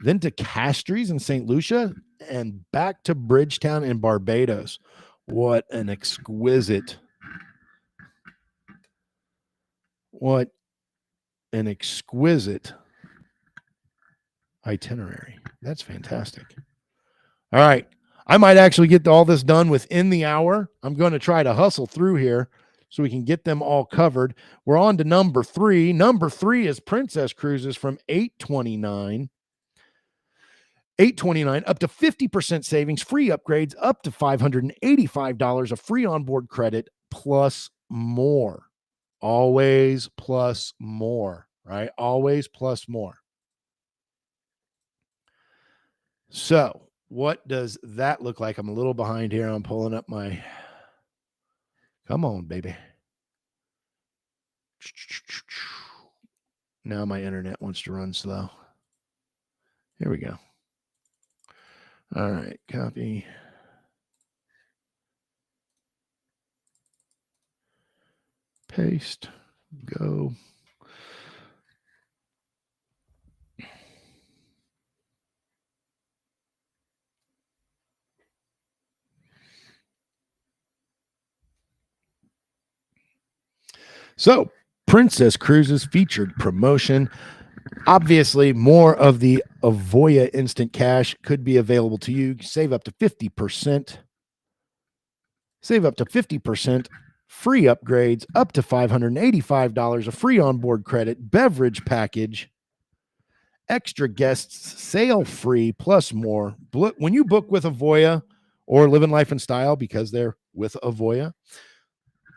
Then to Castries in St. Lucia. And back to Bridgetown in Barbados. What an exquisite itinerary. That's fantastic. All right. I might actually get all this done within the hour. I'm going to try to hustle through here so we can get them all covered. We're on to number 3. Number 3 is Princess Cruises from $829 up to 50% savings, free upgrades, up to $585 of free onboard credit, plus more. Always plus more, right? Always plus more. So what does that look like? I'm a little behind here. I'm pulling up my, come on, baby. Now my internet wants to run slow. Here we go. All right, copy. Paste, go. So, Princess Cruises featured promotion. Obviously, more of the Avoya instant cash could be available to you. Save up to 50%. Free upgrades, up to $585 of free onboard credit, beverage package, extra guests, sail free, plus more. When you book with Avoya or Livin Life N Style, because they're with Avoya,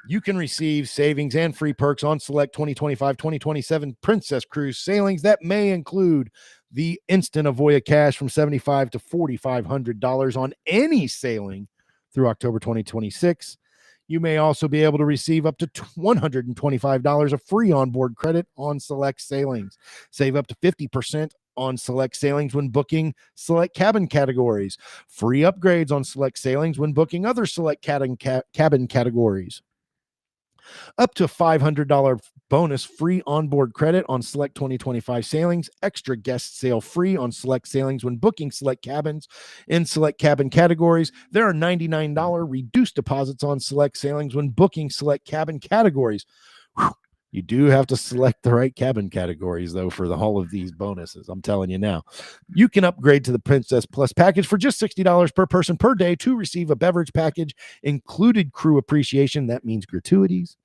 you can receive savings and free perks on select 2025-2027 Princess Cruise sailings that may include the instant Avoya cash from $75 to $4,500 on any sailing through October 2026. You may also be able to receive up to $125 of free onboard credit on select sailings. Save up to 50% on select sailings when booking select cabin categories. Free upgrades on select sailings when booking other select cabin categories. Up to $500 bonus free onboard credit on select 2025 sailings. Extra guest sail free on select sailings when booking select cabins in select cabin categories. There are $99 reduced deposits on select sailings when booking select cabin categories. Whew. You do have to select the right cabin categories, though, for all of these bonuses. I'm telling you now. You can upgrade to the Princess Plus package for just $60 per person per day to receive a beverage package, included crew appreciation. That means gratuities.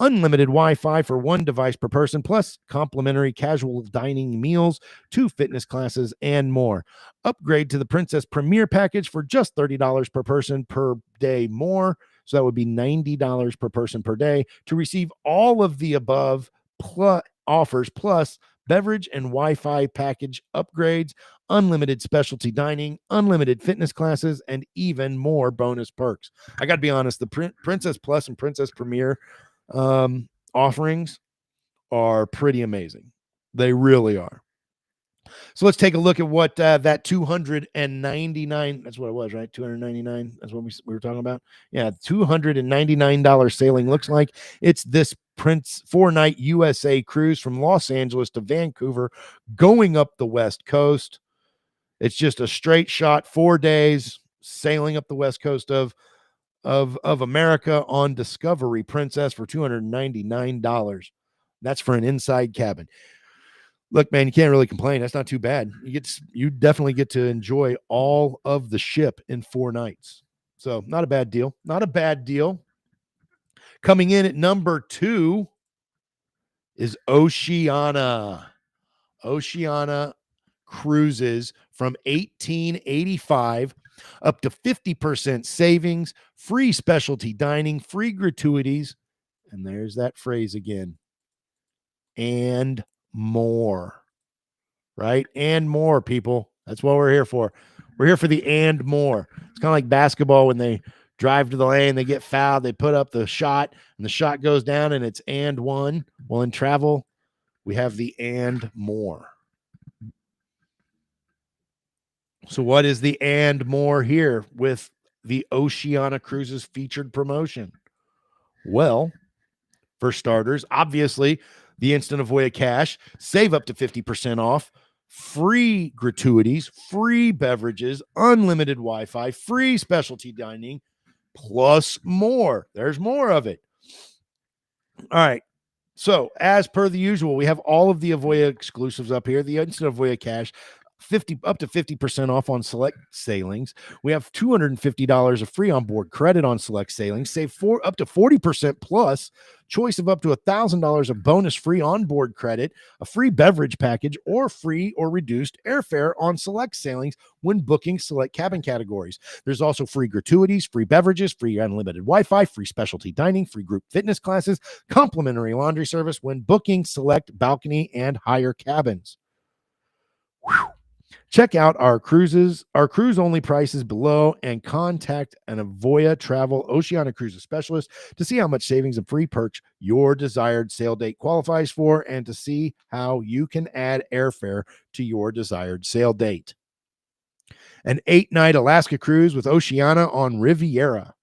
Unlimited Wi-Fi for one device per person, plus complimentary casual dining meals, 2 fitness classes, and more. Upgrade to the Princess Premier package for just $30 per person per day more. So that would be $90 per person per day to receive all of the above plus offers, plus beverage and Wi-Fi package upgrades, unlimited specialty dining, unlimited fitness classes, and even more bonus perks. I got to be honest, the Princess Plus and Princess Premier offerings are pretty amazing. They really are. So let's take a look at what that 299, that's what it was, right? 299. That's what we were talking about. Yeah, $299 sailing looks like. It's this Prince 4-night USA cruise from Los Angeles to Vancouver, going up the West Coast. It's just a straight shot, 4 days sailing up the West Coast of America on Discovery Princess for $299. That's for an inside cabin. Look, man, you can't really complain. That's not too bad. You definitely get to enjoy all of the ship in 4 nights. So not a bad deal. Not a bad deal. Coming in at number 2 is Oceania. Oceania cruises from 1885, up to 50% savings, free specialty dining, free gratuities, and there's that phrase again, and more, right? And more, people. That's what we're here for. We're here for the and more. It's kind of like basketball when they drive to the lane, they get fouled, they put up the shot, and the shot goes down, and it's and one. Well, in travel, we have the and more. So what is the and more here with the Oceania Cruises featured promotion? Well, for starters, obviously, the instant Avoya cash, save up to 50% off, free gratuities, free beverages, unlimited Wi-Fi, free specialty dining, plus more. There's more of it. All right. So, as per the usual, we have all of the Avoya exclusives up here. The instant Avoya cash, up to 50% off on select sailings. We have $250 of free onboard credit on select sailings. Save up to 40% plus. Choice of up to $1,000 of bonus free onboard credit, a free beverage package, or free or reduced airfare on select sailings when booking select cabin categories. There's also free gratuities, free beverages, free unlimited Wi-Fi, free specialty dining, free group fitness classes, complimentary laundry service when booking select balcony and higher cabins. Whew. Check out our cruise only prices below, and contact an Avoya Travel Oceania Cruises specialist to see how much savings and free perks your desired sail date qualifies for, and to see how you can add airfare to your desired sail date. An 8-night Alaska cruise with Oceania on Riviera.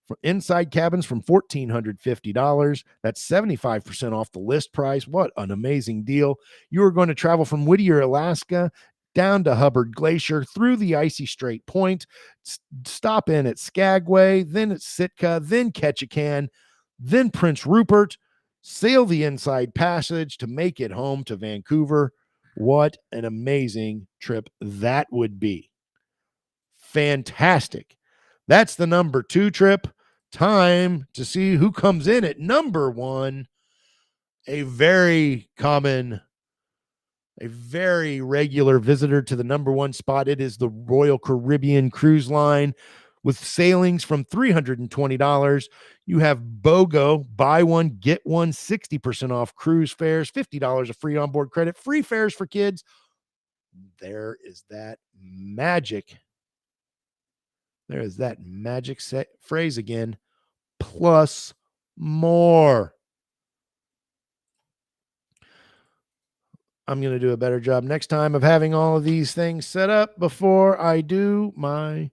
For inside cabins from $1,450. That's 75% off the list price. What an amazing deal. You are going to travel from Whittier, Alaska, down to Hubbard Glacier, through the icy Strait Point, stop in at Skagway, then at Sitka, then Ketchikan, then Prince Rupert, sail the Inside Passage to make it home to Vancouver. What an amazing trip that would be. Fantastic. That's the number 2 trip. Time to see who comes in at number 1. A very regular visitor to the number 1 spot. It is the Royal Caribbean Cruise Line with sailings from $320. You have BOGO, buy one, get one, 60% off cruise fares, $50 of free onboard credit, free fares for kids. There is that magic. There is that magic phrase again, plus more. I'm going to do a better job next time of having all of these things set up before I do my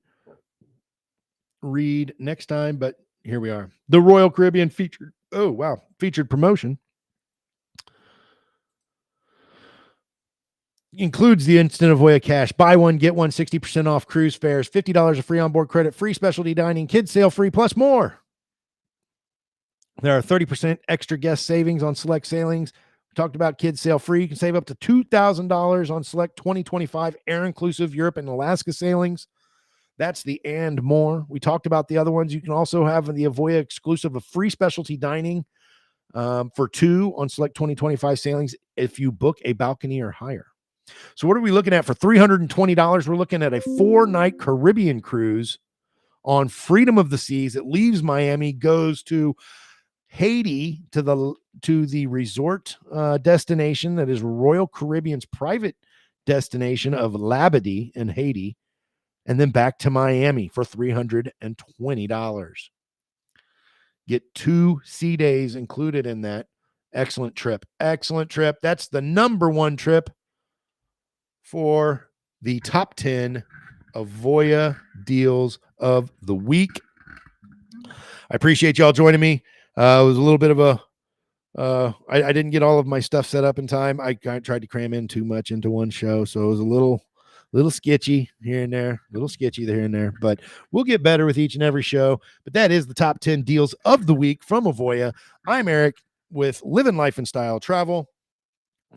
read next time, but here we are. The Royal Caribbean featured Oh, wow. Featured promotion includes the instant Avoya cash. Buy one, get one, 60% off cruise fares, $50 of free onboard credit, free specialty dining, kids sale free, plus more. There are 30% extra guest savings on select sailings. We talked about kids sale free. You can save up to $2,000 on select 2025 air-inclusive Europe and Alaska sailings. That's the and more. We talked about the other ones. You can also have the Avoya exclusive of free specialty dining for two on select 2025 sailings if you book a balcony or higher. So what are we looking at for $320? We're looking at a 4-night Caribbean cruise on Freedom of the Seas. It leaves Miami, goes to Haiti, to the resort destination that is Royal Caribbean's private destination of Labadee in Haiti, and then back to Miami for $320. Get 2 sea days included in that. Excellent trip. Excellent trip. That's the number one trip for the top 10 Avoya deals of the week. I appreciate y'all joining me. It was a little bit of a I didn't get all of my stuff set up in time. I tried to cram in too much into one show, so it was a little sketchy here and there, but we'll get better with each and every show. But that is the top 10 deals of the week from Avoya. I'm Eric with Livin Life N Style Travel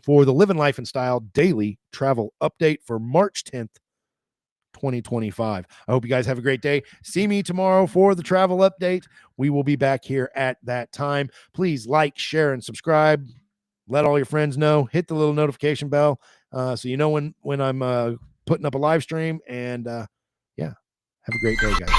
for the Livin Life N Style daily travel update for March 10th, 2025. I hope you guys have a great day. See me tomorrow for the travel update. We will be back here at that time. Please like, share, and subscribe. Let all your friends know. Hit the little notification bell so you know when I'm putting up a live stream. And yeah, have a great day, guys.